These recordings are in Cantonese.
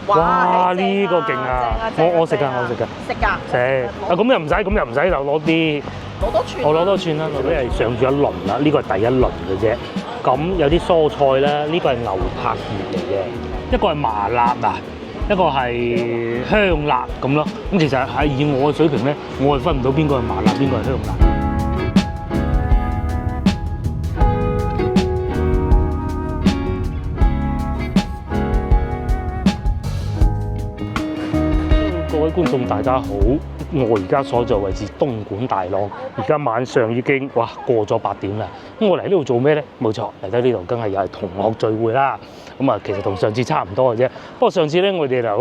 哇！呢個勁啊！我食㗎，我食㗎。食㗎。食。咁又唔使，就攞啲。攞多串。我攞多串啦，因為上住一輪啦，呢個係第一輪嘅啫。咁有啲蔬菜啦，呢個係牛柏葉嚟嘅，一個係麻辣啊，一個係香辣咁咯。咁其實係以我嘅水平咧，我係分唔到邊個係麻辣，邊個係香辣。各位觀眾大家好，我而家所在位置東莞大朗，而家晚上已經過咗8點啦。咁我嚟呢度做咩咧？冇錯，嚟到呢度梗係又係同學聚會啦。咁啊，其實同上次差唔多嘅啫。不過上次咧，我哋留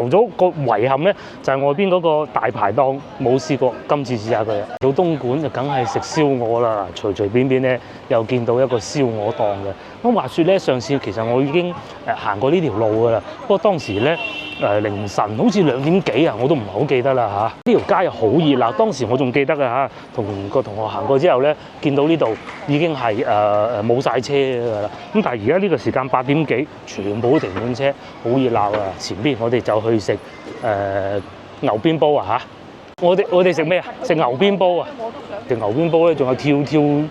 咗個遺憾咧，就係外邊嗰個大排檔冇試過。今次試下佢。到東莞就梗係食燒鵝啦，隨便咧又見到一個燒鵝檔嘅。咁話說咧，上次其實我已經行過呢條路㗎啦。不過當時咧凌晨好似2點幾啊，我都唔係好記得啦嚇。呢條街又好熱鬧，當時我仲記得啊嚇，同個同學行過之後咧，見到呢度已經係冇晒車㗎啦。咁但係而家呢個時間8點幾，全部都停滿車，好熱鬧啊！前邊我哋就去食牛鞭煲啊嚇。我哋食咩啊？食牛鞭煲啊！食牛鞭煲咧，仲有跳魚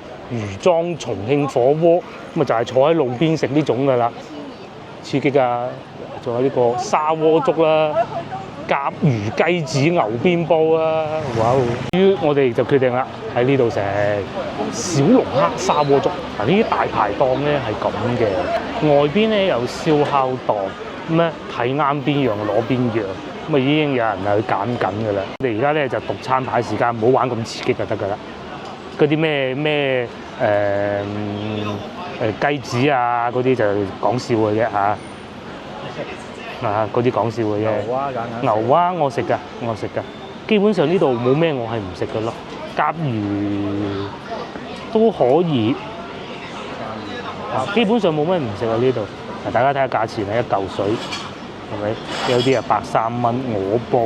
莊重慶火鍋，咁啊就係坐喺路邊食呢種㗎啦，刺激啊！仲有呢個砂鍋粥啦、甲魚雞子牛鞭煲啦，哇！於我哋就決定啦，喺呢度食小龍蝦砂鍋粥。嗱，呢啲大排檔咧係咁嘅，外邊咧有燒烤檔，咁咧睇啱邊樣攞邊樣，咁啊已經有人去揀緊㗎啦。我哋而家咧就讀餐牌時間，唔好玩咁刺激就得㗎啦。嗰啲咩雞子啊，嗰啲就講笑嘅啫嚇。嗰啲講笑嘅啫。牛蛙我食㗎，基本上呢度冇咩我係唔食嘅咯。甲魚都可以，基本上冇咩唔食啊呢度。嗱，大家睇下價錢係1嚿水，係咪？有啲係130蚊鵝煲，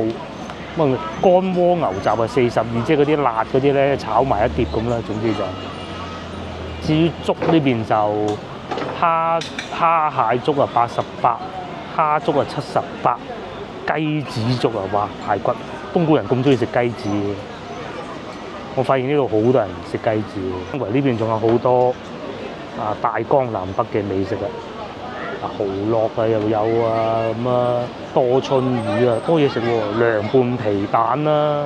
咁乾鍋牛雜啊42，即係嗰啲辣嗰啲咧炒埋一碟咁啦。總之就，至於粥呢邊就蝦蟹粥啊88。蝦粥啊78，雞子粥啊，哇排骨！東莞人咁中意食雞子嘅，我發現呢度好多人食雞子嘅。因為呢邊仲有好多大江南北嘅美食啊，蠔烙啊又有啊，咁啊多春魚啊，多嘢食喎，涼拌皮蛋啦，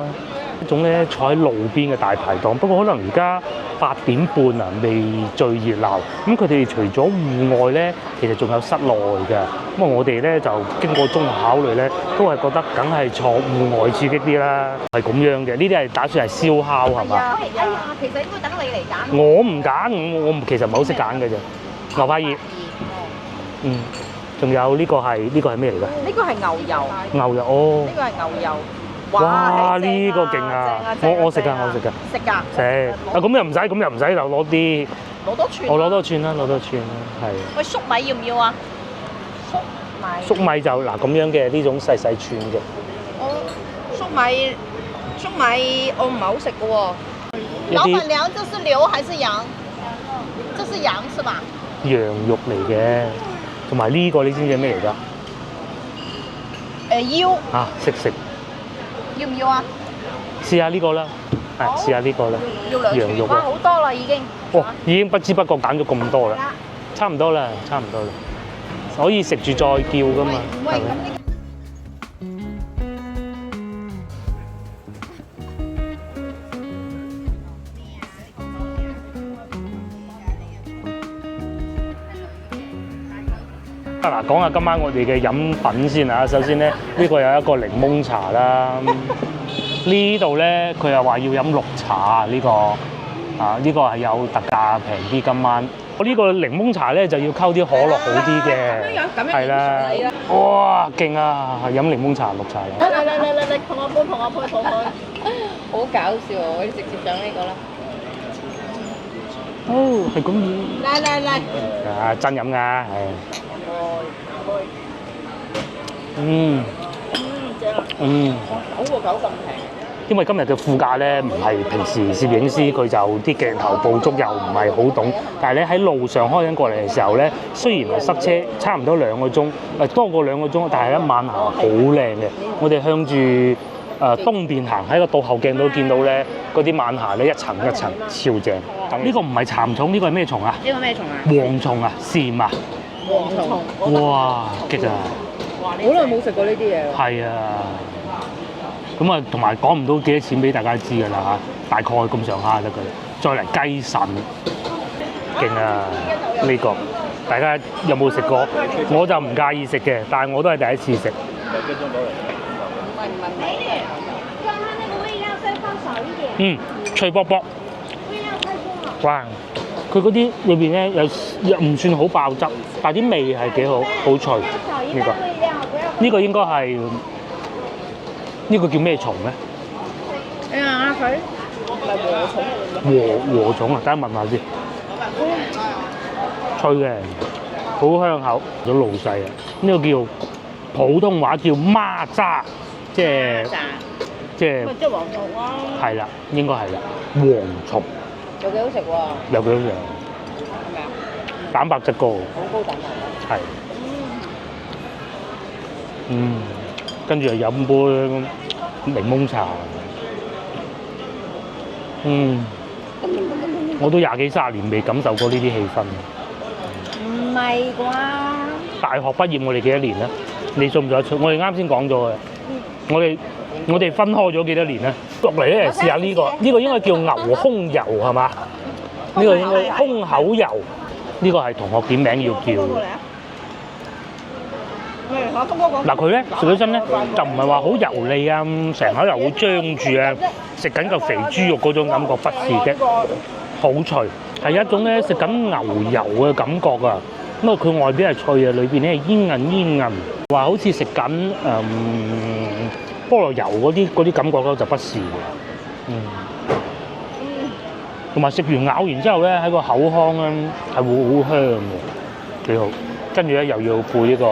一種咧坐喺路邊嘅大排檔。不過可能而家8點半啊，未最熱鬧。咁佢哋除咗戶外咧，其實仲有室內嘅。咁啊，我哋咧就經過綜合考慮咧，都係覺得梗係坐戶外刺激啲啦。係咁樣嘅，呢啲係打算係燒烤係嘛？係啊，其實應該等你嚟揀。我唔揀，我其實唔係好識揀嘅啫。牛柏葉，仲有呢個係咩嚟㗎？呢個係牛油。牛油哦。呢個係牛油。哇！呢個勁啊！我食㗎。食㗎。食。咁又唔使，就攞啲。攞多串。我攞多串啦，係。喂，粟米要唔要啊？粟米就嗱咁樣嘅呢種細細串嘅。粟米我唔係好食嘅喎。老闆娘，這是牛還是羊？這是羊是吧？羊肉嚟嘅，同埋呢個你知唔知係咩嚟㗎？腰。識。要唔要啊？試下呢個啦，試下呢個啦。要2羊肉好多啦已經。已經不知不覺揀咗咁多啦，差唔多啦。可以食住再叫㗎嘛，係咪？嗱，講下今晚我哋嘅飲品先啊。首先咧，呢個有一個檸檬茶啦。呢度咧，佢又話要飲綠茶呢個呢個係有特價平啲今晚。我呢個檸檬茶咧就要溝啲可樂好啲嘅，係啦。哇，勁啊！飲檸檬茶、綠茶嚟，同我杯，好搞笑啊！我哋直接上呢個啦。係咁樣。嚟。真飲㗎，係。正啊。9個9咁平。因為今日嘅副駕咧唔係平時攝影師，佢就啲鏡頭捕捉又唔係好懂，但係咧喺路上開緊過嚟嘅時候咧，雖然係塞車，差唔多2個鐘，多過2個鐘，但係咧晚霞好靚嘅。我哋向住東邊行，喺個倒後鏡度見到咧嗰啲晚霞咧一層一層超正。呢個唔係蠶蟲，呢個係咩蟲啊？呢個咩蟲啊？蝗蟲啊，蟬啊！蝗蟲。哇，激啊！好耐冇食過呢啲嘢喎。係啊，咁啊，同埋講唔到幾多錢俾大家知㗎啦嚇，大概咁上下得㗎。再嚟雞腎，勁啊！呢個大家有冇食過？我就唔介意食嘅，但係我都係第一次食。嗯，脆卜卜。哇！佢嗰啲裏邊咧又唔算好爆汁，但係啲味係幾好，好脆。呢個呢個應該係呢個叫咩蟲咧？佢禾蟲啊！等下問下先。脆嘅，好香口。咗老細啊！呢個叫普通話叫孖渣，即係即係蝗蟲咯。係啦，應該係啦，蝗蟲。有幾好食喎？有幾好食？係咪啊？蛋白質高。好高蛋白質。係。跟住又飲杯檸檬茶。我都20幾30年未感受過呢啲氣氛。唔係啩？大學畢業我哋幾多年咧？你數唔數得出？我哋啱先講咗嘅。我哋分開咗幾多年咧？落嚟咧試下呢個，呢個應該叫牛胸油係嘛？呢個應該胸口油，呢個係同學點名要叫。嗱佢咧食起身咧就唔係話好油膩啊，成口油會張住啊，食緊嚿肥豬肉嗰種感覺，不是嘅，好脆，係一種咧食緊牛油嘅感覺啊。因為佢外邊係脆啊，裏邊咧係煙韌，話好似食緊菠蘿油嗰啲感覺咧就不是嘅。同埋食完咬完之後咧喺個口腔咧係會好香嘅，幾好。跟住咧又要配呢個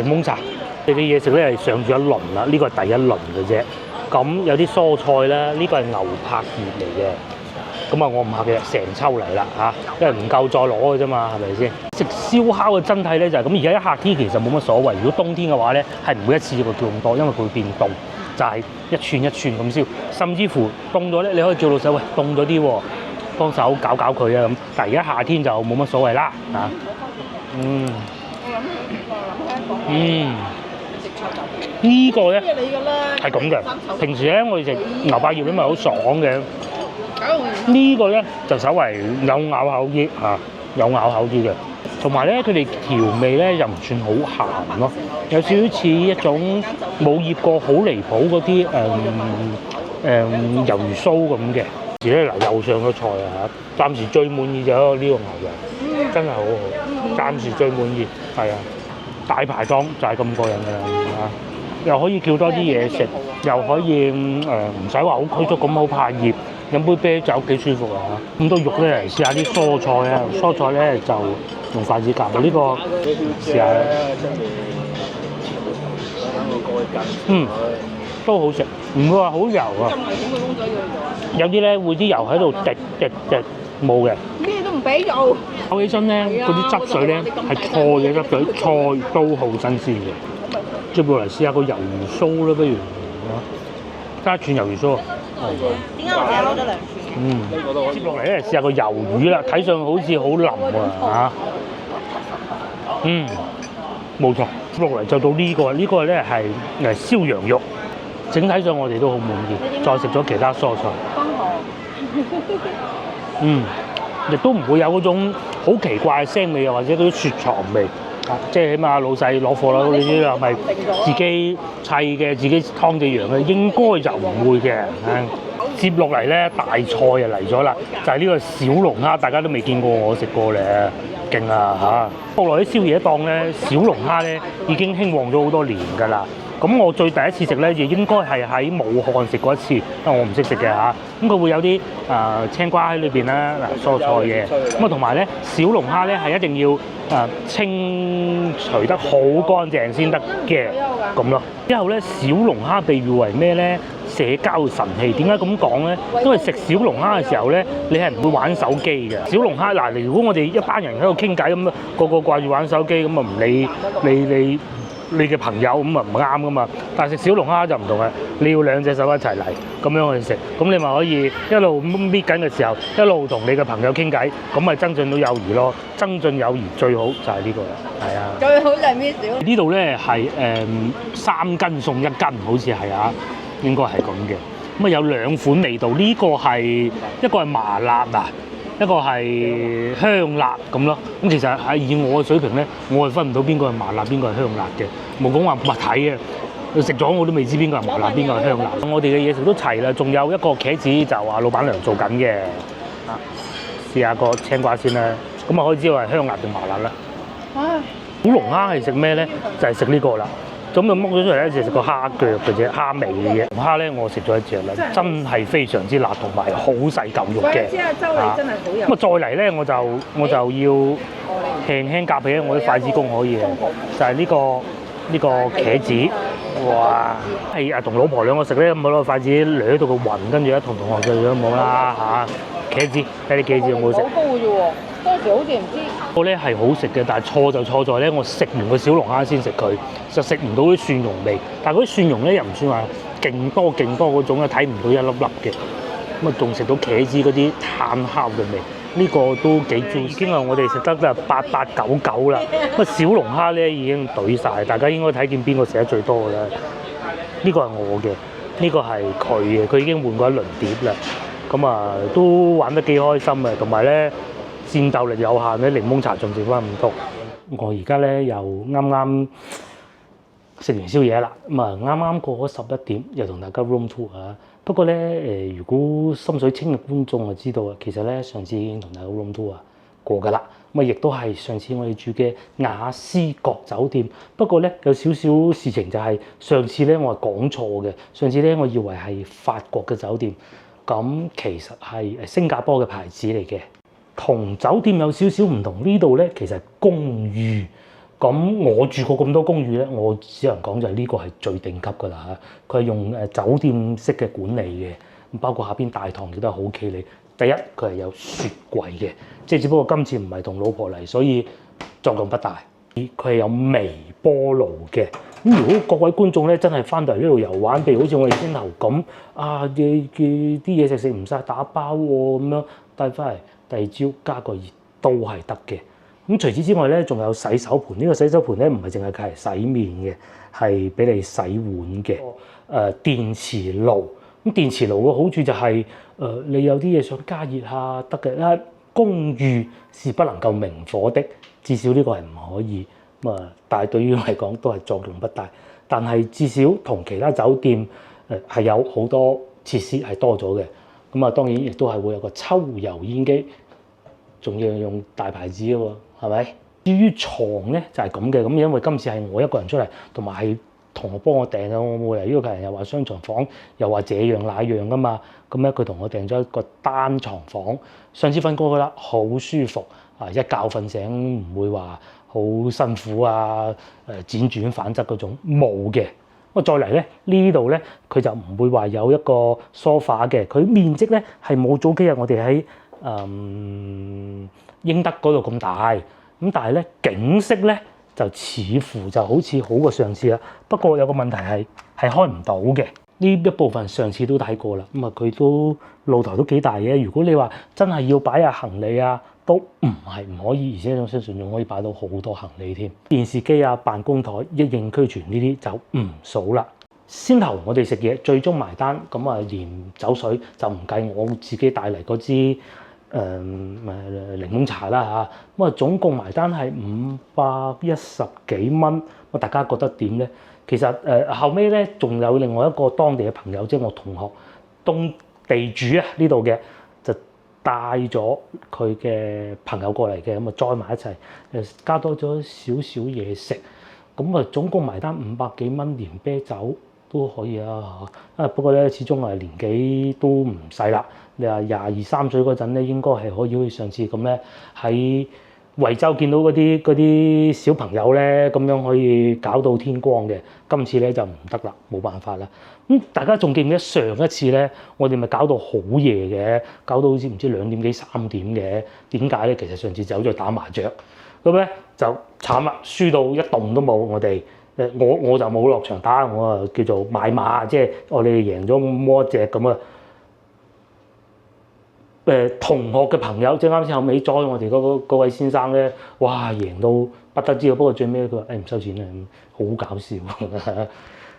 檸檬茶。你啲嘢食咧係上住一輪啦，呢個係第一輪嘅啫。咁有啲蔬菜啦，呢個係牛柏葉嚟嘅。咁啊，我唔客氣，成抽嚟啦嚇，因為唔夠再攞嘅啫嘛，係咪先？食燒烤嘅真諦咧就係咁。而家一夏天其實冇乜所謂，如果冬天嘅話咧係唔會一次過叫咁多，因為佢會變凍，就係一串一串咁燒。甚至乎凍咗咧，你可以叫老細喂凍咗啲喎，幫手搞搞佢啊咁。但係而家夏天就冇乜所謂啦嚇。呢個咧係咁嘅。平時咧我哋食牛柏葉咧咪好爽嘅。呢個咧就稍為有咬口啲嚇，有咬口啲嘅。同埋咧，佢哋調味咧又唔算好鹹咯，有少少似一種冇醃過好離譜嗰啲魷魚鬚咁嘅。而咧嗱，又上咗菜啊嚇！暫時最滿意就係呢個牛油，真係好好。暫時最滿意係啊！大排檔就係咁過癮㗎啦嚇，又可以叫多啲嘢食，又可以唔使話好拘束咁好怕熱。飲杯啤酒幾舒服啊！咁多肉咧，試下啲蔬菜啊！蔬菜咧就用筷子夾啊！呢個試下，都好食，唔會話好油啊。有啲咧會啲油喺度滴冇嘅。咩都唔俾油。咬起身咧，嗰啲汁水咧係菜嘅汁水，菜都好新鮮嘅。接落嚟試下個魷魚鬚啦，不如加一串魷魚鬚。點解我淨係攞咗2串？接落嚟咧試下個魷魚啦，睇上好似好腍喎嚇。冇錯。接落嚟就到呢個，呢個咧係燒羊肉。整體上我哋都好滿意。再食咗其他蔬菜。亦都唔會有嗰種好奇怪嘅腥味啊，或者嗰啲雪藏味。即係起碼老細攞貨啦，你啲係咪自己砌嘅，自己劏隻羊嘅，應該就唔會嘅。接落嚟咧，大菜就嚟咗啦，就係呢個小龍蝦，大家都未見過，我食過咧，勁啊嚇！國內啲宵夜檔咧，小龍蝦咧已經興旺咗好多年㗎啦。咁我最第一次食咧，亦應該係喺武漢食過一次，因為我唔識食嘅嚇。咁佢會有啲青瓜喺裏邊啦，嗱蔬菜嘅。咁啊同埋咧小龍蝦咧係一定要清除得好乾淨先得嘅，咁咯。之後咧小龍蝦被譽為咩咧？社交神器。點解咁講咧？因為食小龍蝦嘅時候咧，你係唔會玩手機嘅。小龍蝦嗱，如果我哋一班人喺度傾偈咁啊，個個掛住玩手機，咁啊唔理你嘅朋友咁啊唔啱噶嘛。但係食小龍蝦就唔同啦，你要兩隻手一齊嚟咁樣去食，咁你咪可以一路搣緊嘅時候，一路同你嘅朋友傾偈，咁咪增進到友誼咯。增進友誼最好就係呢個啦，係啊。最好就係搣小。呢度咧係3斤送1斤，好似係啊，應該係咁嘅。咁啊有2款味道，呢個係一個係麻辣啊。一個係香辣咁咯，咁其實係以我嘅水平咧，我係分唔到邊個係麻辣，邊個係香辣嘅，冇講話物體嘅。食咗我都未知邊個係麻辣，邊個係香辣。我哋嘅嘢食都齊啦，仲有一個茄子就話老闆娘做緊嘅，試下個青瓜先啦，咁啊可以知道係香辣定麻辣啦。唉，小龍蝦係食咩咧？就係食呢個啦。咁就剝咗出嚟咧，就食個蝦腳嘅啫，蝦味嘅嘢。蝦咧，我食咗一隻啦，真係非常之辣，同埋好細嚿肉嘅。咁啊，再嚟咧，我就要輕輕夾起我啲筷子工可以嘅，就係呢個茄子。哇！係同老婆兩個食咧，咁攞個筷子掠到個暈，跟住咧同學就咁冇啦嚇。茄子，睇你茄子有冇食？好高嘅啫喎，當時好似唔知。個咧係好食嘅，但係錯就錯在咧，我食完個小龍蝦先食佢，就食唔到啲蒜蓉味。但係嗰啲蒜蓉咧又唔算話勁多嗰種啊，睇唔到一粒粒嘅。咁啊，仲食到茄子嗰啲炭烤嘅味，呢個都幾已經係我哋食得啦8899啦。咁啊，小龍蝦咧已經懟晒，大家應該睇見邊個食得最多㗎啦？呢個係我嘅，呢個係佢嘅，佢已經換過一輪碟啦。咁啊，都玩得幾開心啊，同埋咧戰鬥力有限咧，檸檬茶仲剩翻咁多。我而家咧又啱啱食完宵夜啦，咁啊啱啱過咗11點，又同大家 room tour 啊。不過咧如果心水清嘅觀眾就知道啊，其實咧上次已經同大家 room tour 過㗎啦。咁啊亦都係上次我哋住嘅雅思閣酒店。不過咧有少少事情就係上次咧我係講錯嘅，上次咧我以為係法國嘅酒店。咁其實係新加坡嘅牌子嚟嘅，同酒店有少少唔同。呢度咧其實係公寓，咁我住過咁多公寓咧，我只能講就係呢個係最頂級㗎啦嚇。佢係用酒店式嘅管理嘅，包括下邊大堂亦都係好企理。第一，佢係有雪櫃嘅，即係只不過今次唔係同老婆嚟，所以作用不大。佢係有微波爐嘅。咁如果各位觀眾咧真係翻到嚟呢度遊玩，譬如好似我哋先頭咁啊，嘅啲嘢食唔晒打包喎，咁樣帶翻嚟第二朝加個熱都係得嘅。咁除此之外咧，仲有洗手盤。呢個洗手盤咧唔係淨係係洗面嘅，係俾你洗碗嘅。電磁爐。咁電磁爐嘅好處就係你有啲嘢想加熱下得嘅。公寓是不能夠明火的，至少呢個係唔可以。但係對於我嚟講都係作用不大。但係至少同其他酒店係有好多設施係多咗嘅。咁啊，當然亦都係會有個抽油煙機，仲要用大牌子嘅喎，係咪？至於床咧就係咁嘅。咁因為今次係我一個人出嚟，同埋係同學幫我訂嘅，我冇理由呢個客人又話雙床房，又話這樣那樣噶嘛。咁咧佢同我訂咗一個單床房，上次瞓過去啦，好舒服啊！一覺瞓醒唔會話好辛苦啊，輾轉反側嗰種冇嘅。咁再嚟咧呢度咧，佢就唔會話有一個梳化嘅，佢面積咧係冇早幾日我哋喺英德嗰度咁大。咁但係咧景色咧就似乎就好似好過上次啦。不過有個問題係開唔到嘅。呢一部分上次都睇過啦。咁啊佢都露台都幾大嘅。如果你話真係要擺下行李啊，都唔係唔可以，而且我相信仲可以擺到好多行李添。電視機啊、辦公台一應俱全，呢啲就唔數啦。先頭我哋食嘢，最終埋單，咁啊連酒水就唔計我自己帶嚟嗰支檸檬茶啦嚇。咁啊總共埋單係510幾蚊。咁大家覺得點咧？其實後尾咧仲有另外一個當地嘅朋友，即係我同學東地主啊呢度嘅，就帶咗佢嘅朋友過嚟嘅，咁啊載埋一齊，加多咗少少嘢食。咁啊總共埋單500幾蚊連啤酒都可以啊嚇。不過咧始終係年紀都唔細啦。你話22、23歲嗰陣咧，應該係可以好似上次咁咧喺惠州見到嗰啲小朋友咧，咁樣可以搞到天光嘅。今次咧就唔得啦，冇辦法啦。大家仲記唔記得上一次咧，我哋咪搞到好夜嘅，搞到好似唔知2點幾3點嘅。點解咧？其實上次走咗打麻雀，咁咧就慘啦，輸到一動都冇。我哋我就冇落場打，我啊叫做買馬，即係我哋贏咗摸一隻咁啊。同學嘅朋友，即係啱先後尾栽我哋嗰位先生咧，哇贏到不得之，不過最尾佢話唔收錢啊，好搞笑。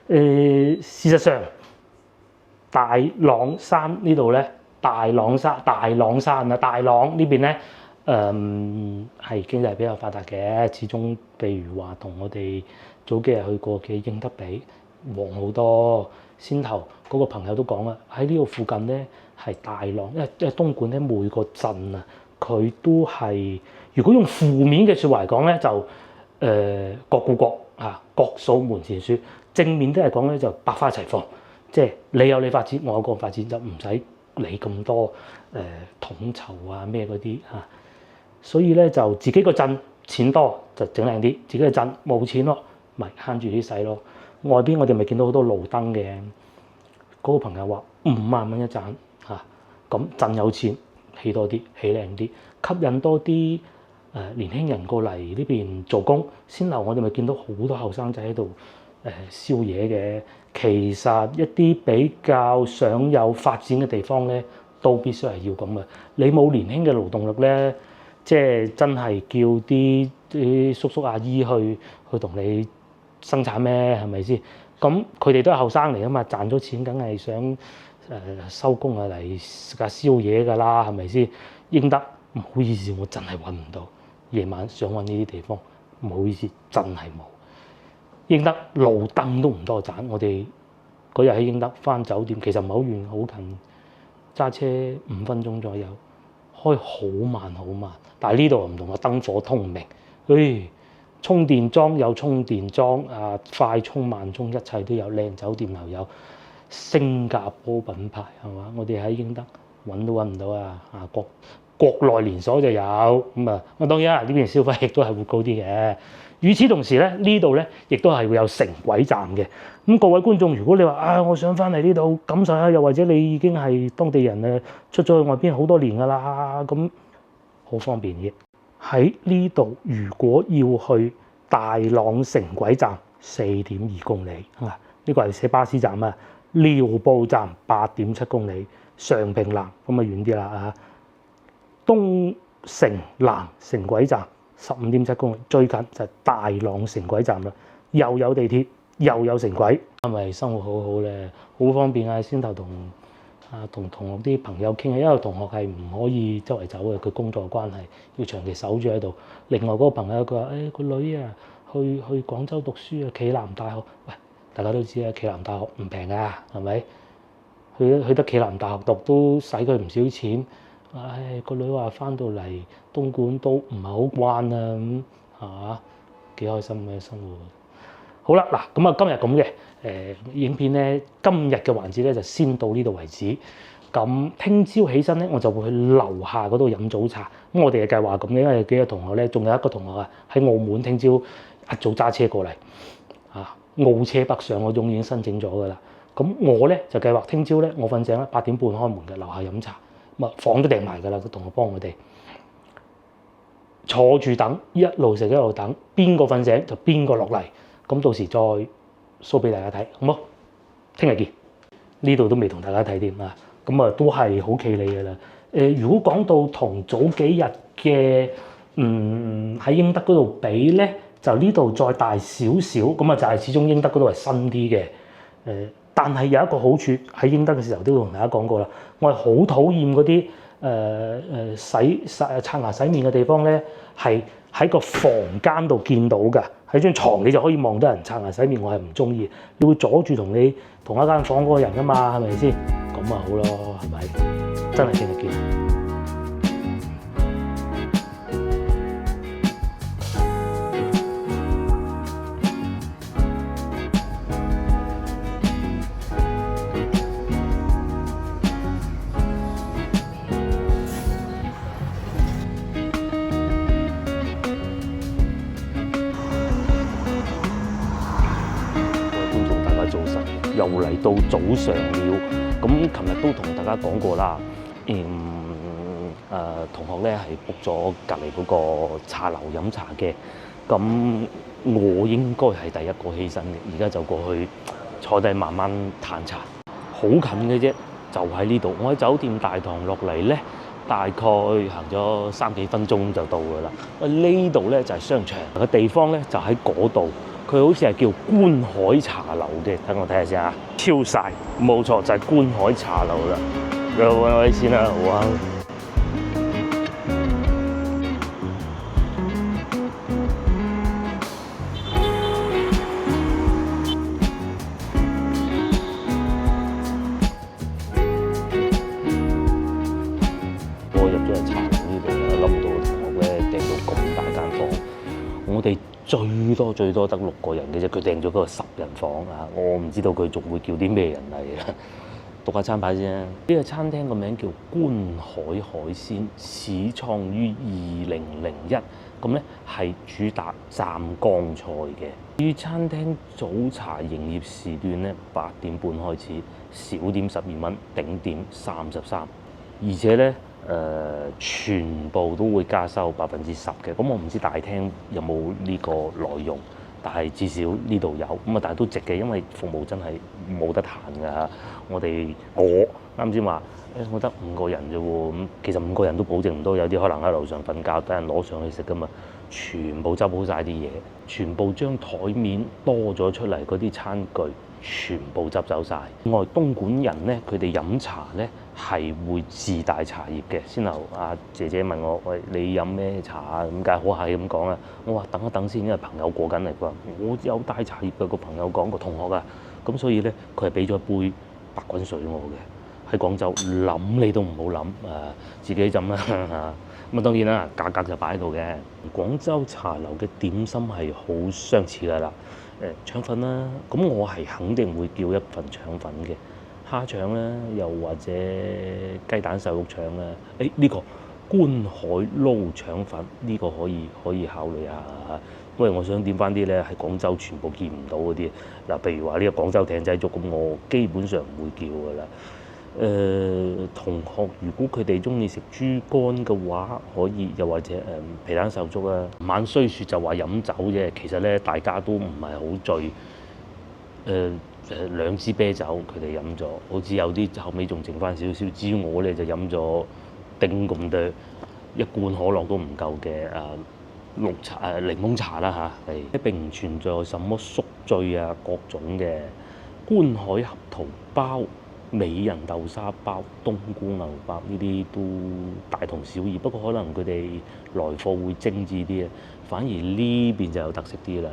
事實上，大朗山呢度咧，大朗山啊，大朗呢邊咧，係經濟比較發達嘅，始終譬如話同我哋早幾日去過嘅英德比旺好多。先頭嗰個朋友都講啦，喺呢度附近咧係大朗，因為東莞咧每個鎮啊，佢都係如果用負面嘅説話嚟講咧，就各顧各啊，各掃門前雪。正面都係講咧就百花齊放，即係你有你發展，我有個發展，就唔使理咁多統籌啊咩嗰啲啊。所以咧就自己個鎮錢多就整靚啲，自己個鎮冇錢咯，咪慳住啲使咯。外邊我哋咪見到好多路燈嘅，嗰個朋友話5萬蚊一盞嚇，咁鎮有錢起多啲，起靚啲，吸引多啲年輕人過嚟呢邊做工。先頭我哋咪見到好多後生仔喺度燒嘢嘅。其實一啲比較想有發展嘅地方咧，都必須係要咁嘅。你冇年輕嘅勞動力咧，即係真係叫啲叔叔阿姨去同你生產咩？係咪先？咁佢哋都係後生嚟啊嘛，賺咗錢梗係想收工啊嚟食下宵夜㗎啦，係咪先？英德唔好意思，我真係揾唔到。夜晚想揾呢啲地方，唔好意思，真係冇。英德路燈都唔多盞，我哋嗰日喺英德返酒店，其實唔係好遠，好近，揸車5分鐘左右，開好慢好慢。但係呢度唔同啊，燈火通明，充電樁有充電樁啊，快充慢充一切都有，靚酒店又有，新加坡品牌係嘛？我哋喺英德揾都揾唔到啊！國內連鎖就有咁啊。咁當然啦，呢邊消費亦都係會高啲嘅。與此同時咧，呢度咧亦都係會有城軌站嘅。咁各位觀眾，如果你話我想翻嚟呢度感受下，又或者你已經係當地人啊，出咗去外邊好多年㗎啦，咁好方便嘅。喺呢度，如果要去大朗城軌站4.2公里啊，呢個係寫巴士站啊。寮步站8.7公里，常平南咁啊遠啲啦啊。東城南城軌站15.7公里，最近就係大朗城軌站啦，又有地鐵又有城軌，係咪生活好好咧？好方便啊！先頭同同學啲朋友傾啊，因為同學係唔可以周圍走嘅，佢工作關係要長期守住喺度。另外嗰個朋友佢話：個女啊，去廣州讀書啊，暨南大學。喂，大家都知啊，暨南大學唔平㗎，係咪？去得暨南大學讀都使佢唔少錢。個女話翻到嚟東莞都唔係好慣啊，咁係嘛？幾開心嘅生活。好啦，嗱咁啊，今日咁嘅影片咧，今日嘅環節咧就先到呢度為止。咁聽朝起身咧，我就會去樓下嗰度飲早茶。咁我哋嘅計劃咁嘅，因為幾個同學咧，仲有一個同學啊喺澳門，聽朝一早揸車過嚟澳車北上嗰種已經申請咗㗎啦。咁我咧就計劃聽朝咧，我瞓醒啦，8點半開門嘅，樓下飲茶。房都訂埋㗎啦，個同學幫我哋坐住等，一路食一路等，邊個瞓醒就邊個落嚟。咁到時再 show 俾大家睇，好冇？聽日見。呢度都未同大家睇添啊，咁啊都係好企理㗎啦。如果講到同早幾日嘅喺英德嗰度比咧，就呢度再大少少，咁啊就係始終英德嗰度係新啲嘅。但係有一個好處，喺英德嘅時候都同大家講過啦，我係好討厭嗰啲刷牙洗面嘅地方咧，係喺個房間度見到㗎，喺張床你就可以望到人刷牙洗面，我係唔中意。你會阻住同一間房嗰個人㗎嘛，係咪先？咁啊好咯，係咪？真係聽日見。又嚟到早上了。咁琴日都同大家講過啦，同學咧係 book 咗隔離嗰個茶樓飲茶嘅。咁我應該係第一個起身嘅，而家就過去坐低慢慢嘆茶，好近嘅啫，就喺呢度。我喺酒店大堂落嚟咧，大概行咗3幾分鐘就到㗎啦。呢度咧就係商場，個地方咧就喺嗰度。佢好似係叫觀海茶樓嘅，等我睇下先啊，超晒，冇錯就係觀海茶樓啦。你好，揾位先啦，好啊。我入咗去茶樓呢度啦，諗唔到同學咧訂到咁大間房，我哋最多得6個人嘅啫，佢訂咗嗰個10人房啊！我唔知道佢仲會叫啲咩人嚟啊！讀下餐牌先啊！呢個餐廳個名叫觀海海鮮，始創於2001，咁咧係主打湛江菜嘅。至於餐廳早茶營業時段咧，8點半開始，小點12蚊，頂點33，而且咧。全部都會加收10%嘅，咁我唔知大廳有冇呢個內容，但係至少呢度有，咁啊但係都值嘅，因為服務真係冇得彈㗎。我啱先話我得5個人啫喎，咁其實5個人都保證唔到，有啲可能喺樓上瞓覺，等人攞上去食㗎嘛。全部執好晒啲嘢，全部將台面多咗出嚟嗰啲餐具，全部執走晒。另外東莞人咧，佢哋飲茶咧係會自帶茶葉嘅。先頭阿姐姐問我：喂，你飲咩茶啊？咁梗係好客氣咁講啦。我話等一等先，因為朋友過緊嚟，佢話我有帶茶葉嘅。個朋友講個同學啊，咁所以咧佢係俾咗一杯白滾水我嘅。喺廣州諗你都唔好諗，自己斟啦嚇。咁啊當然啦，價格就擺喺度嘅。廣州茶樓嘅點心係好相似㗎啦。腸粉啦，咁我係肯定會叫一份腸粉嘅。蝦腸啦，又或者雞蛋瘦肉腸啦。呢個觀海撈腸粉呢個可以考慮下，因為我想點翻啲咧喺廣州全部見唔到嗰啲。嗱，譬如話呢個廣州艇仔粥，咁我基本上唔會叫㗎啦。同學如果佢哋中意食豬肝嘅話，可以，又或者皮蛋瘦粥啊。晚雖說就話飲酒啫，其實咧大家都唔係好醉。2支啤酒佢哋飲咗，好似有啲後尾仲剩翻少少。至於我咧就飲咗丁咁多，一罐可樂都唔夠嘅綠茶檸檬茶啦嚇，係並唔存在什麼宿醉啊各種嘅。觀海合桃包、美人豆沙包、冬菇牛包呢啲都大同小異，不過可能佢哋來貨會精緻啲啊，反而呢邊就有特色啲啦。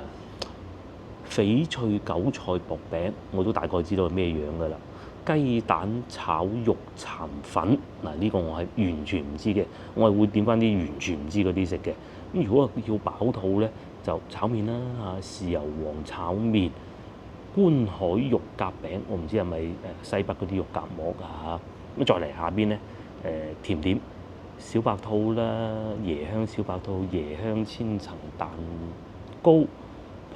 翡翠韭菜薄餅我都大概知道係咩樣㗎啦。雞蛋炒肉蠶粉嗱，呢個我係完全唔知嘅，我係會點翻啲完全唔知嗰啲食嘅。咁如果要飽肚咧，就炒麵啦嚇，豉油黃炒麵。觀海肉夾餅，我唔知係咪西北嗰啲肉夾饃啊嚇。咁再嚟下邊咧，甜點小白兔啦，椰香小白兔、椰香千層蛋糕、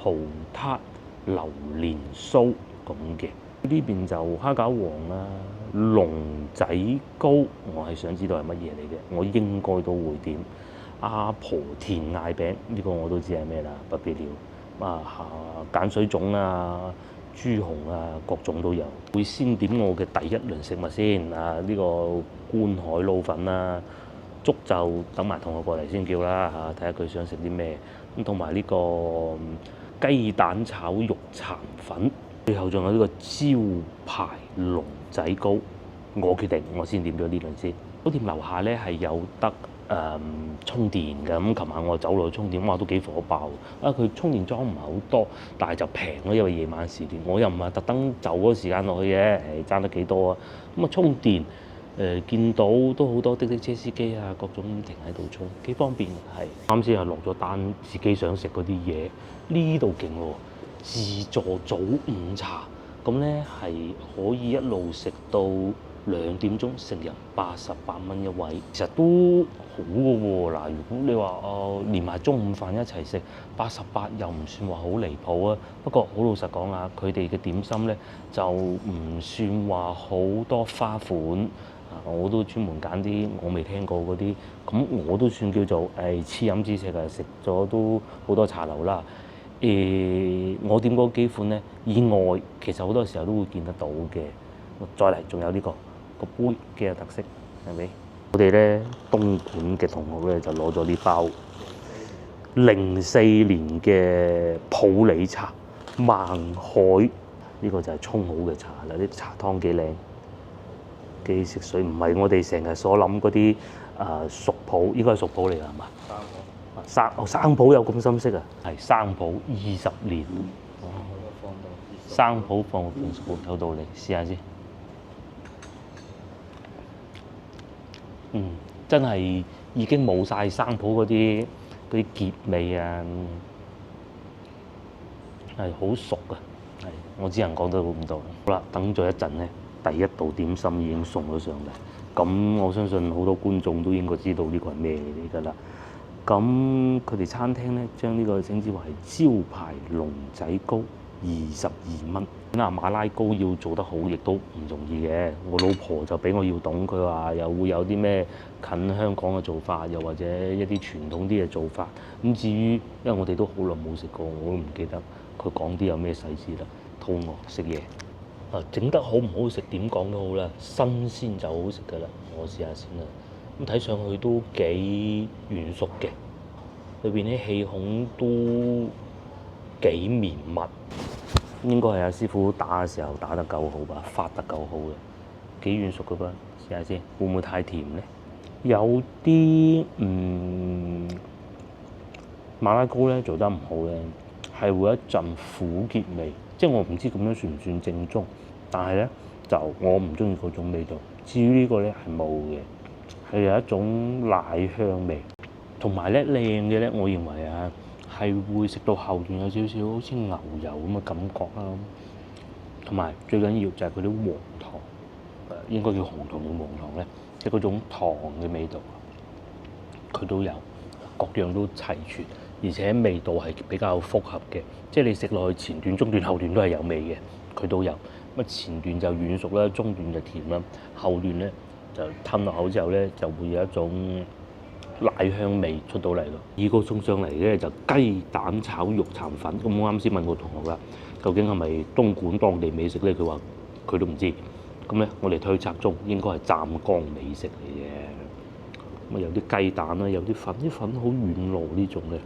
葡撻、榴蓮酥咁嘅。呢邊就蝦餃王啦、龍仔糕，我係想知道係乜嘢嚟嘅，我應該都會點。阿婆田艾餅呢個我都知係咩啦，不必了。鹼水粽啊、豬紅啊，各種都有。會先點我嘅第一輪食物先呢個觀海撈粉啦，粥就等埋同學過嚟先叫啦睇下佢想食啲咩。咁同埋呢個雞蛋炒肉蠶粉，最後仲有呢個招牌龍仔糕。我決定我先點咗呢輪先。酒店樓下咧係有得充電嘅，咁琴晚我走落去充電，哇都幾火爆佢充電樁唔係好多，但係就平咯，因為夜晚時段，我又唔係特登就嗰個時間落去嘅，爭得幾多啊？咁充電見到都好多的士車司機啊，各種停喺度充，幾方便係。啱先係落咗單，自己想食嗰啲嘢，呢度勁喎，自助早午茶，咁咧係可以一路食到2點鐘成人88蚊一位，其實都好嘅喎。嗱，如果你話連埋中午飯一齊食88，又唔算話好離譜啊。不過好老實講啊，佢哋嘅點心咧就唔算話好多花款。我都專門揀啲我未聽過嗰啲，咁我都算叫做黐飲之食啊！食咗都好多茶樓啦。我點嗰幾款咧，以外其實好多時候都會見得到嘅。再嚟仲有呢個杯幾有特色，係咪？我哋咧東莞嘅同學咧就攞咗呢包04年嘅普洱茶孟海，呢個就係沖好嘅茶啦，啲茶湯幾靚。幾食水，唔係我哋成日所諗嗰啲熟普，應該係熟普嚟㗎，係嘛？生普有咁深色啊？係生普20年。生普放熟普有道理，試下先。真係已經冇晒生普嗰啲澀味啊，係好熟啊！係，我只能講到咁多。好啦，等咗一陣咧。第一道點心已經送咗上嚟，咁我相信好多觀眾都應該知道呢個係咩嚟㗎啦。咁佢哋餐廳咧將呢個稱之為係招牌龍仔糕，22蚊。嗱，馬拉糕要做得好，亦都唔容易嘅。我老婆就比我要懂，佢話又會有啲咩近香港嘅做法，又或者一啲傳統啲嘅做法。咁至於，因為我哋都好耐冇食過，我都唔記得佢講啲有咩細節啦。肚餓食嘢。整得好唔好食點講都好啦，新鮮就好食㗎啦。我試下先啦。咁睇上去都幾軟熟嘅，裏邊啲氣孔都幾綿密，應該係阿師傅打嘅時候打得夠好吧，發得夠好嘅，幾軟熟㗎噃。試下先，會唔會太甜咧？有啲馬拉糕咧做得唔好咧，係會有一陣苦澀味，即係我唔知咁樣算唔算正宗。但係咧，就我唔中意嗰種味道。至於呢個咧係冇嘅，係有一種奶香味，同埋咧靚嘅咧，我認為啊係會食到後段有少少好似牛油咁嘅感覺啦。同埋最緊要就係嗰啲黃糖，應該叫紅糖定黃糖咧，即係嗰種糖嘅味道，佢都有，各樣都齊全，而且味道係比較複合嘅，即係你食落去前段、中段、後段都係有味嘅，佢都有。咁前段就軟熟啦，中段就甜啦，後段咧就吞落口之後咧就會有一種奶香味出到嚟咯。二個送上嚟咧就雞蛋炒肉蠶粉，咁我啱先問個同學啦，究竟係咪東莞當地美食咧？佢話佢都唔知。咁咧我哋推測中應該係湛江美食嚟嘅。咁啊有啲雞蛋啦，有啲粉，啲粉好軟糯呢種咧，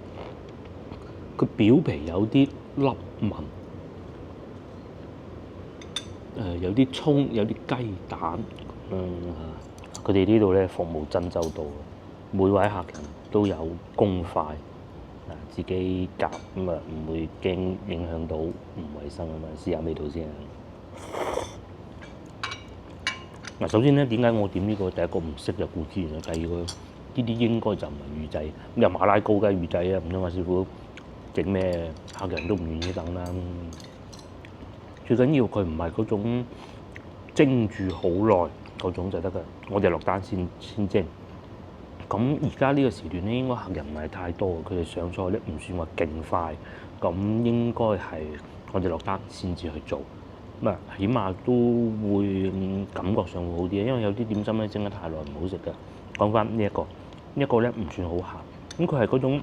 佢表皮有啲粒紋。有啲葱，有啲雞蛋，佢哋呢度咧服務真周到，每位客人都有公筷，自己夾咁啊，唔會驚影響到唔衞生啊嘛。試下味道先。嗱，首先咧，點解我點呢個？第一個唔識就顧之然啦，第二個呢啲應該就唔係預製，咁又馬拉糕梗係預製啊，唔通話師傅整咩客人都唔願意等啦。最緊要佢唔係嗰種蒸住好耐嗰種就得㗎，我哋落單先蒸。咁而家呢個時段咧，應該客人唔係太多，佢哋上菜咧唔算話勁快，咁應該係我哋落單先至去做。咁啊，起碼都會感覺上會好啲，因為有啲點心咧蒸得太耐唔好食㗎。講翻呢一個，呢一個咧唔算好鹹，咁佢係嗰種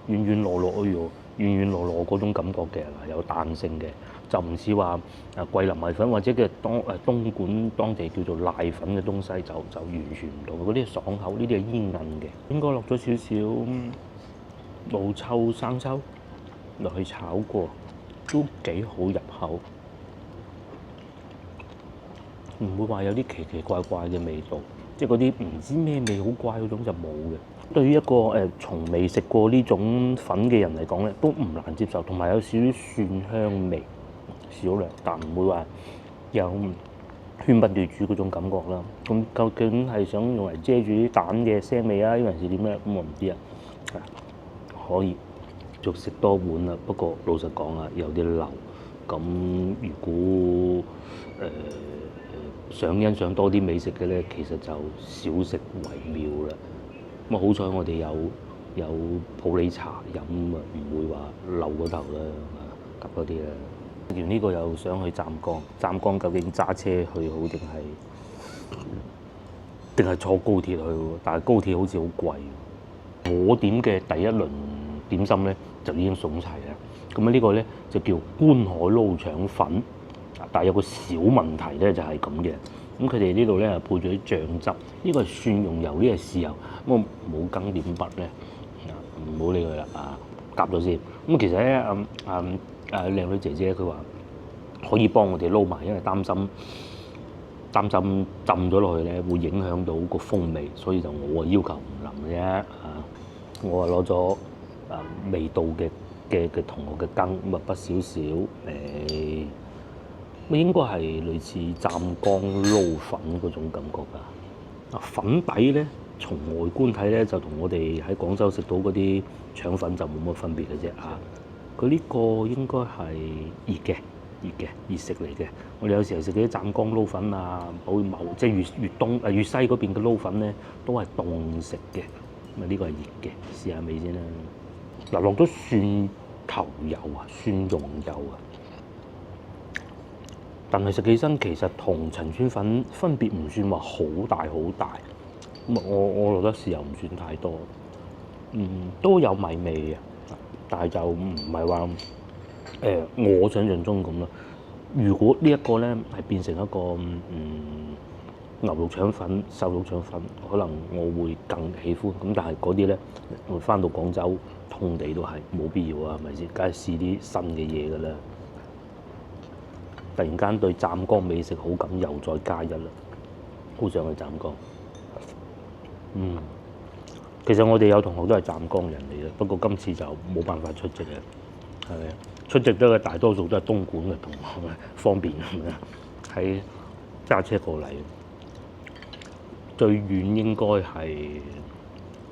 軟軟糯糯軟軟糯糯嗰種感覺嘅，有彈性嘅。就唔似話桂林米粉或者嘅東莞當地叫做瀨粉嘅東西，就完全唔同。嗰啲係爽口，呢啲係煙韌嘅。應該落咗少少老抽、生抽落去炒過，都幾好入口，唔會話有啲奇奇怪怪嘅味道，即係嗰啲唔知咩味好怪嗰種就冇嘅。對於一個從未食過呢種粉嘅人嚟講咧，都唔難接受，同埋有少少蒜香味。少量，但唔會話有喧賓奪主嗰種感覺啦。咁究竟係想用嚟遮住啲蛋嘅腥味啊，還是點咧？咁我唔知啊。可以就食多碗啦。不過老實講啊，有啲流。咁如果想欣賞多啲美食嘅咧，其實就少食為妙啦。咁啊好彩我哋有普洱茶飲啊，唔會話漏嗰頭啦，急嗰啲啦。食完呢個又想去湛江，湛江究竟揸車去好定係坐高鐵去喎？但係高鐵好似好貴。我點嘅第一輪點心咧就已經送齊啦。咁啊呢個咧就叫觀海撈腸粉，但係有個小問題咧就係咁嘅。咁佢哋呢度咧配咗啲醬汁，呢個係蒜蓉油，呢個係豉油。咁我冇羹點筆咧，唔好理佢啦啊，夾咗先。咁其實咧靚女姐姐佢話可以幫我哋撈埋，因為擔心浸咗落去咧會影響到個風味，所以就我要求唔淋嘅啫啊。我啊攞咗味道嘅同學嘅羹，咁啊筆少少誒，咁應該係類似湛江撈粉嗰種感覺㗎。粉底咧，從外觀睇咧就同我哋喺廣州食到嗰啲腸粉就冇乜分別嘅啫啊。佢呢個應該係熱食嚟嘅。我哋有時候食嗰啲湛江撈粉啊，即係粵西嗰邊嘅撈粉咧，都係凍食嘅。咁啊呢個係熱嘅，試下味先啦。嗱，落咗蒜頭油啊，蒜蓉油啊，但係食起身其實同陳村粉分別唔算話好大好大。咁我落得豉油唔算太多，都有米味嘅，但係就唔係話我想象中咁咯。如果呢一個咧係變成一個牛肉腸粉、瘦肉腸粉，可能我會更喜歡。咁但係嗰啲咧，我翻到廣州通地都係冇必要啊，係咪先？梗係試啲新嘅嘢㗎啦。突然間對湛江美食好感又再加一啦，好想去湛江。其實我哋有同學都係湛江人嚟嘅，不過今次就冇辦法出席啊，係咪？出席得嘅大多數都係東莞嘅同學，方便喺揸車過嚟。最遠應該係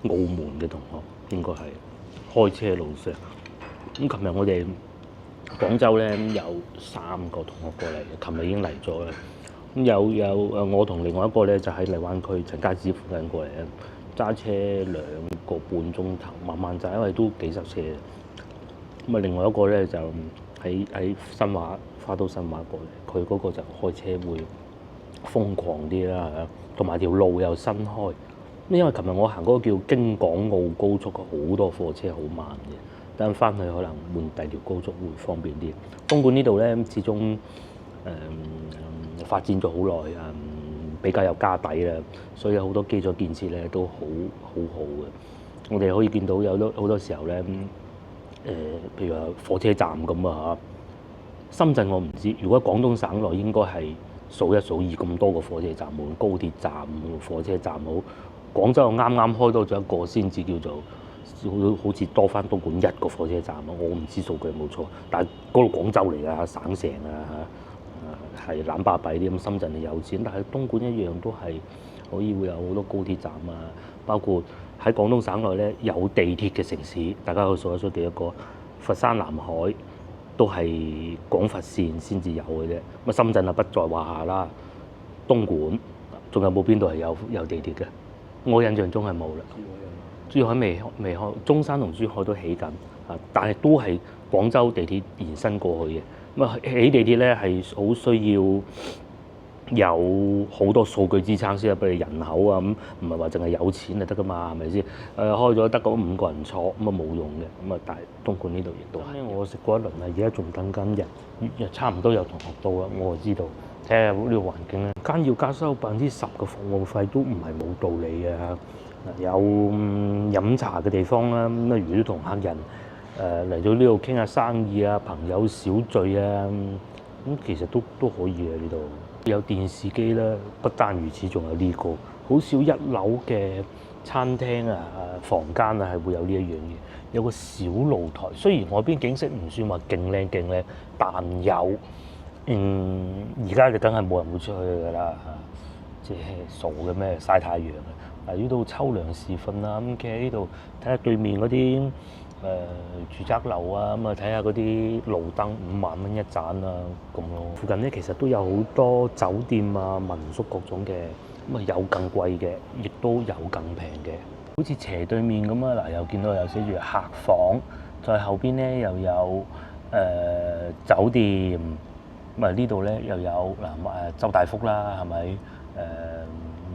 澳門嘅同學，應該係開車路上。咁琴日我哋廣州咧有3個同學過嚟，琴日已經嚟咗啦。咁有我同另外一個咧就喺荔灣區陳家祠附近過嚟啊，揸車2個半鐘頭，慢慢揸，因為都幾塞車。咁啊，另外一個咧就喺新華花都新華過嚟，佢嗰個就開車會瘋狂啲啦嚇，同埋條路又新開。因為琴日我行嗰個叫京港澳高速，好多貨車好慢嘅，等翻去可能換第二條高速會方便啲。東莞呢度咧始終發展咗好耐比較有家底啦，所以好多基礎建設咧都好嘅。我哋可以見到有好多時候咧，譬如話火車站咁啊嚇。深圳我唔知，如果廣東省內應該係數一數二咁多個火車站，無論高鐵站、火車站好。廣州啱啱開多咗一個先至叫做好似多翻東莞1個火車站咯。我唔知數據有冇錯，但係嗰度廣州嚟㗎，省城啊嚇，係懶巴閉啲咁。深圳係有錢，但係東莞一樣都係可以會有好多高鐵站啊，包括喺廣東省內咧有地鐵嘅城市，大家可以數一數幾多個？佛山、南海都係廣佛線先至有嘅啫。咁深圳啊不在話下啦。東莞仲有冇邊度係有地鐵嘅？我印象中係冇啦。珠海未開，中山同珠海都起緊啊，但係都係廣州地鐵延伸過去嘅。咁啊起地鐵咧係好需要有好多數據支撐先，譬如人口啊咁，唔係話淨係有錢就得噶嘛，係咪先？開咗得嗰5個人坐咁啊冇用嘅。咁啊但係東莞呢度亦都係。我食過一輪啦，而家仲等緊人，差唔多有同學到啦，我就知道。睇下呢個環境咧，間要加收10%嘅服務費都唔係冇道理嘅。有飲茶嘅地方啦，咁如果同客人嚟到呢度傾下生意啊，朋友小聚啊，咁其實都可以嘅呢度。有電視機啦，不單如此，仲有呢個好少1樓嘅餐廳啊、房間啊係會有呢一樣嘢。有個小露台，雖然外邊景色唔算話勁靚，但有。而家就梗係冇人會出去㗎啦，即係傻嘅咩？曬太陽啊！嗱，呢度秋涼時分啊，咁企喺呢度睇下對面嗰啲住宅樓啊，咁啊睇下嗰啲路燈5萬蚊一盞啊咁咯。附近咧其實都有好多酒店啊、民宿各種嘅，咁啊有更貴嘅，亦都有更平嘅。好似斜對面咁啊，嗱又見到有寫住客房，再後邊咧又有酒店，咁啊呢度咧又有嗱周大福啦，係咪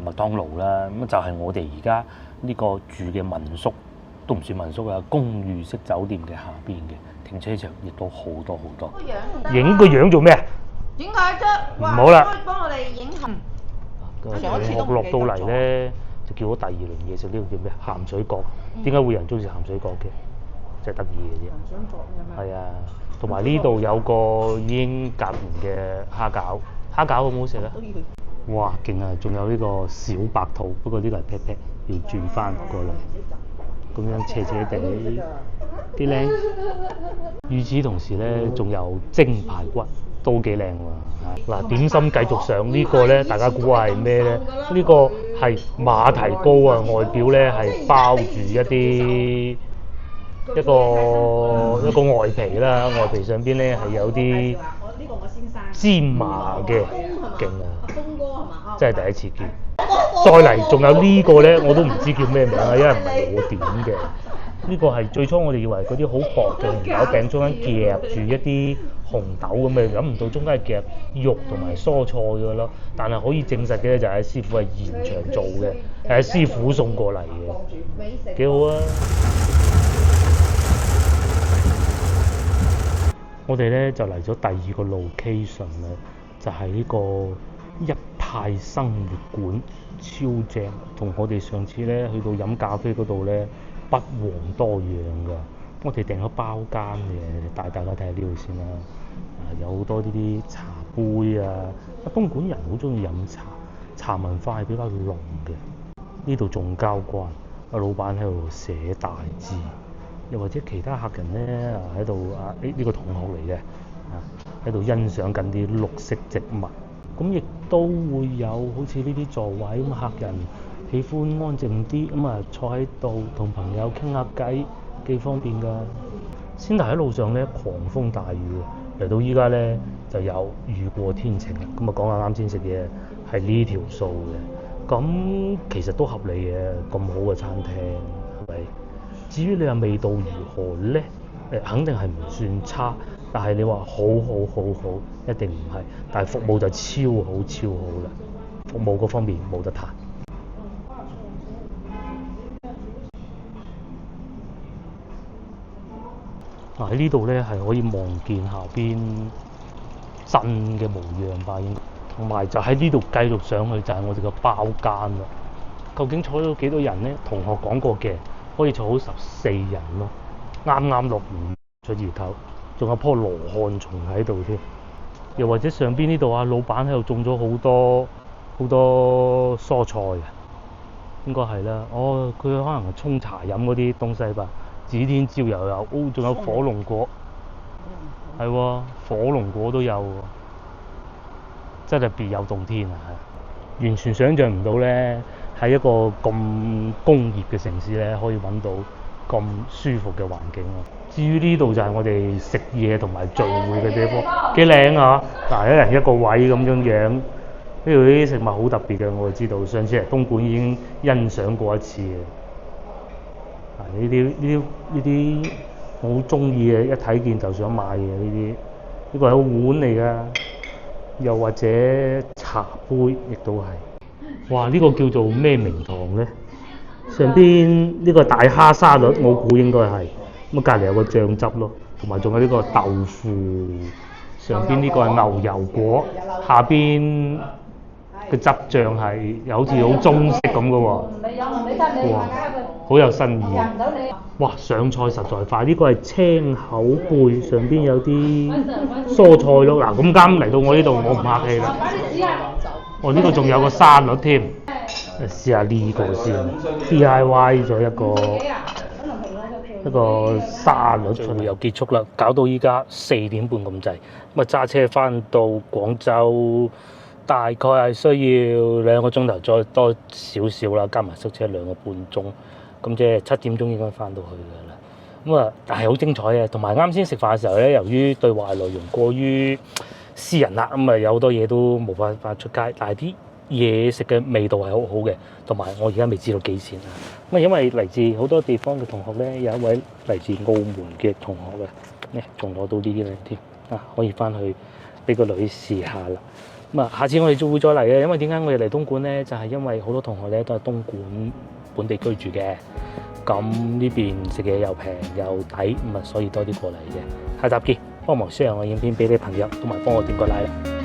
麥當勞啦，咁就係我哋而家呢個住嘅民宿。都唔算民宿啊，公寓式酒店嘅下邊嘅停車場亦都好多好多。影個樣做咩啊？點解啫？唔好啦，幫我哋影下。我落到嚟咧，就叫咗第二輪嘢食，呢個叫咩？鹹水角。點解會有人中意食鹹水角嘅？真係得意嘅啫。鹹水角係啊，同埋呢度有個已經隔完嘅蝦餃，蝦餃好唔好食啊？哇，勁啊！仲有呢個小白兔，不過呢個係 pat pat，要轉翻過嚟。咁樣斜斜地幾靚，與此同時咧，仲有蒸排骨都幾靚喎。嗱，點心繼續上呢個咧，大家估下係咩咧？呢個係馬蹄糕啊，外表咧係包住一個外皮啦，外皮上邊咧係有啲芝麻嘅，勁啊！真係第一次見。再嚟仲有呢個咧，我都唔知叫咩名啊，因為唔係我點嘅。呢個係最初我哋以為嗰啲好薄嘅圓豆餅，中間夾住一啲紅豆咁嘅，諗唔到中間係夾肉同埋蔬菜嘅咯。但係可以證實嘅就係師傅係現場做嘅，係師傅送過嚟嘅，幾好啊！我哋咧就嚟咗第二個 location 啦，就係呢個一派生活館，超正，同我哋上次咧去到飲咖啡嗰度咧不遑多讓㗎。我哋訂咗包間嘅，帶大家睇下呢度先啦。有好多呢啲茶杯啊，東莞人好中意飲茶，茶文化係比較濃嘅。呢度仲交關，老闆喺度寫大字，又或者其他客人咧喺度呢個同學嚟嘅喺度欣賞緊啲綠色植物。咁亦都會有好似呢啲座位咁，客人喜歡安靜啲咁坐喺度同朋友傾下偈，幾方便㗎。先頭喺路上咧狂風大雨，嚟到依家咧就有雨過天晴啦。咁講下啱先食嘢係呢條數嘅，咁其實都合理嘅，咁好嘅餐廳係咪？至於你話味道如何咧？肯定係唔算差。但係你話好，一定唔係。但係服務就超好啦，服務嗰方面冇得彈。喺呢度咧係可以望見下邊鎮嘅模樣吧，應該。同埋就喺呢度繼續上去就係我哋個包間啦。究竟坐咗幾多人咧？同學講過嘅，可以坐好14人咯。啱落唔出熱頭。仲有棵羅漢松喺度添，又或者上邊呢度老闆喺度種咗好多蔬菜啊，應該係啦。佢可能係沖茶飲嗰啲東西吧。指天椒又有，仲有火龍果，係喎，火龍果都有喎，真係別有洞天啊！完全想像唔到咧，喺一個咁工業嘅城市咧，可以揾到咁舒服嘅環境啊！至於呢度就係我哋食嘢同埋聚會嘅地方，幾靚啊！嗱，一人一個位咁樣，呢度啲食物好特別嘅，我知道。上次嚟東莞已經欣賞過一次嘅。呢啲我好中意嘅，一睇見就想買嘅呢個係個碗嚟㗎，又或者茶杯亦都係。哇！呢個叫做咩名堂咧？上邊呢個大蝦沙律，我估應該係。咁隔離有個醬汁咯，同埋仲有呢個豆腐，上邊呢個係牛油果，下邊嘅汁醬係又好似好中式咁嘅喎。哇，好有新意。哇，上菜實在快，呢個係青口貝，上邊有啲蔬菜咯。嗱，咁啱嚟到我呢度，我唔客氣啦。呢個仲有個沙律添，試下呢個先 ，DIY 咗一個沙律出嚟。又結束啦，搞到依家4點半咁滯，咁揸車翻到廣州大概係需要2個鐘頭再多少少啦，加埋塞車2個半鐘，咁即係7點鐘應該翻到去㗎啦。咁啊，但係好精彩嘅。同埋啱先食飯嘅時候咧，由於對話內容過於私人啦，咁啊有好多嘢都冇辦法出街，但係啲嘢食嘅味道係好好嘅，同埋我而家未知道幾錢啊！咁啊，因為嚟自好多地方嘅同學咧，有一位嚟自澳門嘅同學嘅，仲攞到呢啲咧添啊，可以翻去俾個女試下啦。咁啊，下次我哋就會再嚟嘅，因為點解我哋嚟東莞咧？就係因為好多同學咧都係東莞本地居住嘅，咁呢邊食嘢又平又抵，咁啊所以多啲過嚟嘅。下集見，幫忙 share 我影片俾你朋友，同埋幫我點個 like 啦。